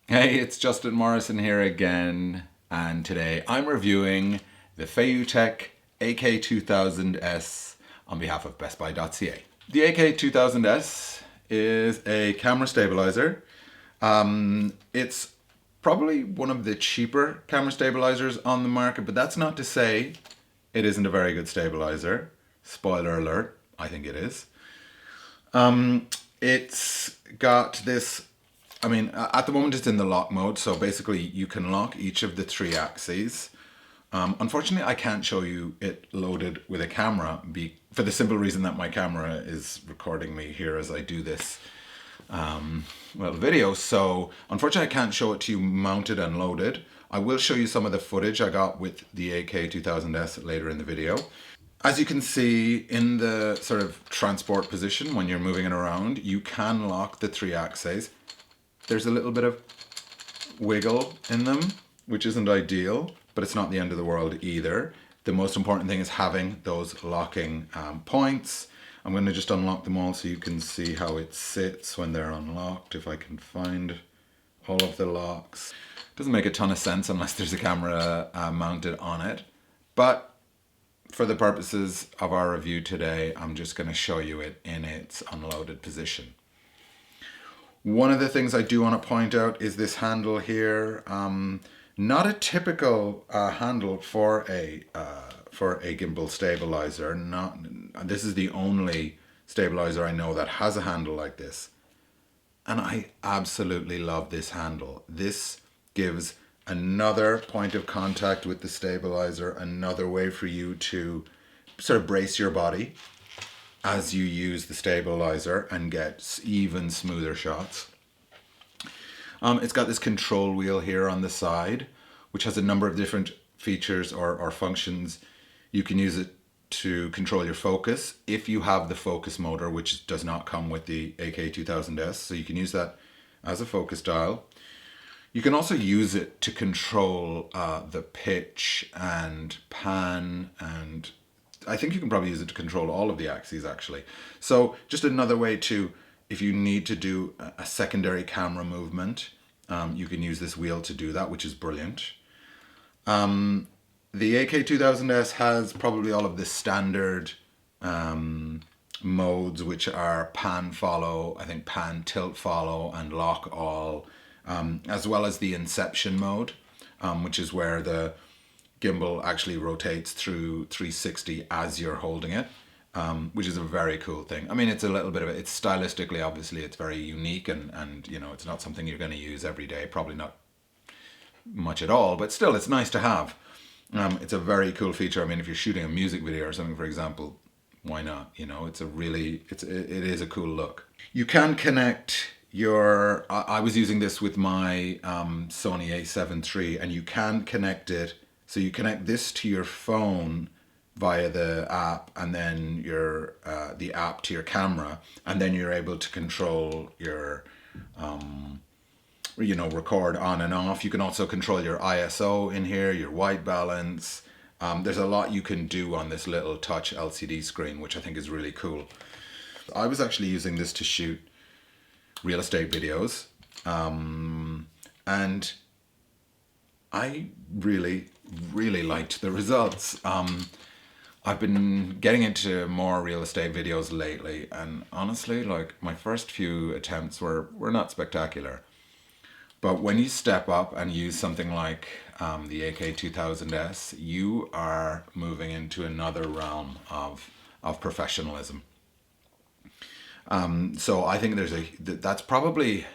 Hey, it's Justin Morrison here again, and today I'm reviewing the Feiyu AK2000S on behalf of BestBuy.ca. The AK2000S is a camera stabilizer. It's probably one of the cheaper camera stabilizers on the market, but that's not to say it isn't a very good stabilizer. Spoiler alert, I think it is. It's got this, at the moment it's in the lock mode, so basically you can lock each of the 3 axes. Unfortunately, I can't show you it loaded with a camera for the simple reason that my camera is recording me here as I do this video. So unfortunately, I can't show it to you mounted and loaded. I will show you some of the footage I got with the AK2000S later in the video. As you can see in the sort of transport position when you're moving it around, you can lock the 3 axes. There's a little bit of wiggle in them, which isn't ideal, but it's not the end of the world either. The most important thing is having those locking points. I'm going to just unlock them all so you can see how it sits when they're unlocked, if I can find all of the locks. Doesn't make a ton of sense unless there's a camera mounted on it, but for the purposes of our review today, I'm just going to show you it in its unloaded position. One of the things I do want to point out is this handle here. Not a typical handle for a gimbal stabilizer. This is the only stabilizer I know that has a handle like this. And I absolutely love this handle. This gives another point of contact with the stabilizer, another way for you to sort of brace your body as you use the stabilizer and get even smoother shots. It's got this control wheel here on the side, which has a number of different features or functions. You can use it to control your focus if you have the focus motor, which does not come with the AK2000S, so you can use that as a focus dial. You can also use it to control the pitch and pan, and I think you can probably use it to control all of the axes actually. So just another way to, if you need to do a secondary camera movement, you can use this wheel to do that, which is brilliant. The AK2000S has probably all of the standard modes, which are pan follow, I think pan tilt follow, and lock all. As well as the inception mode, which is where the gimbal actually rotates through 360 as you're holding it, which is a very cool thing. I mean, it's a little bit of it's stylistically, obviously, it's very unique, and you know, it's not something you're going to use every day, probably not much at all, but still, it's nice to have. It's a very cool feature. I mean, if you're shooting a music video or something, for example, why not? You know, it is a cool look. You can connect I was using this with my Sony a7 III, and you can connect it, so you connect this to your phone via the app, and then the app to your camera, and then you're able to control your record on and off. You can also control your ISO in here, your white balance. There's a lot you can do on this little touch LCD screen, which I think is really cool. I was actually using this to shoot real estate videos, and I really liked the results. I've been getting into more real estate videos lately, and honestly, like, my first few attempts were not spectacular, but when you step up and use something like the AK2000S, you are moving into another realm of professionalism. So I think that's probably,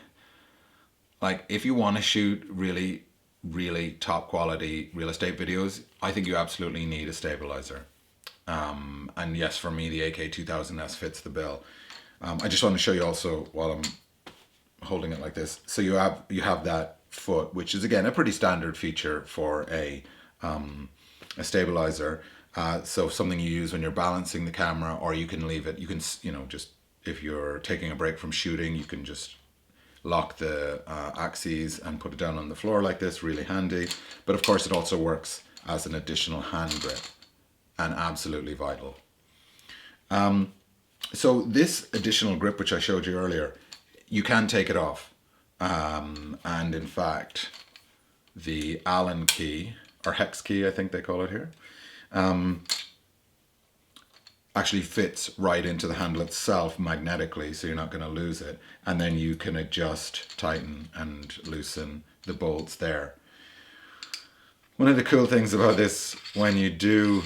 like, if you want to shoot really top quality real estate videos, I think you absolutely need a stabilizer. And yes, for me, the AK2000S fits the bill. I just want to show you also, while I'm holding it like this, so you have that foot, which is again a pretty standard feature for a stabilizer. So something you use when you're balancing the camera, or you can leave it. You can, just if you're taking a break from shooting, you can just lock the axes and put it down on the floor like this, really handy. But of course it also works as an additional hand grip, and absolutely vital. So this additional grip, which I showed you earlier, you can take it off. And in fact, the Allen key, or hex key, I think they call it here, actually fits right into the handle itself magnetically, so you're not going to lose it. And then you can adjust, tighten, and loosen the bolts there. One of the cool things about this, when you do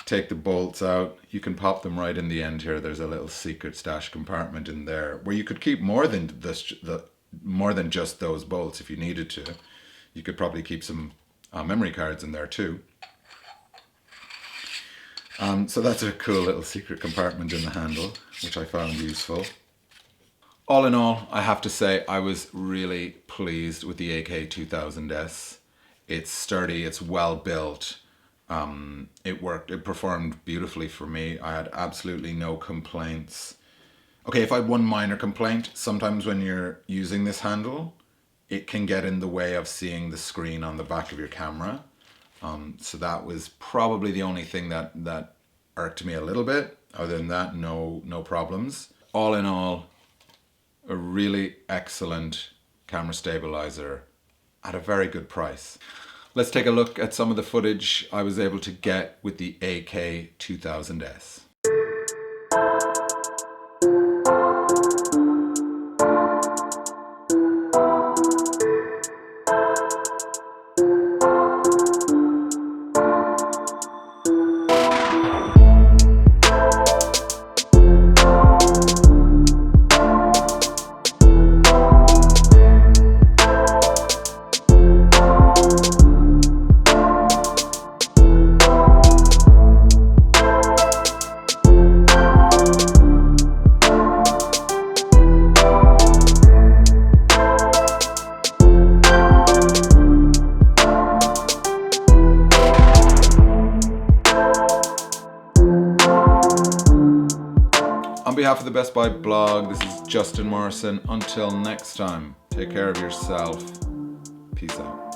take the bolts out, you can pop them right in the end here. There's a little secret stash compartment in there where you could keep more than this, more than just those bolts if you needed to. You could probably keep some memory cards in there too. So that's a cool little secret compartment in the handle, which I found useful. All in all, I have to say I was really pleased with the AK2000S. It's sturdy, it's well built. It worked, it performed beautifully for me. I had absolutely no complaints. Okay, if I had one minor complaint, sometimes when you're using this handle, it can get in the way of seeing the screen on the back of your camera. So that was probably the only thing that irked me a little bit. Other than that, no problems. All in all, a really excellent camera stabilizer at a very good price. Let's take a look at some of the footage I was able to get with the AK2000S. On behalf of the Best Buy blog, this is Justin Morrison. Until next time, take care of yourself. Peace out.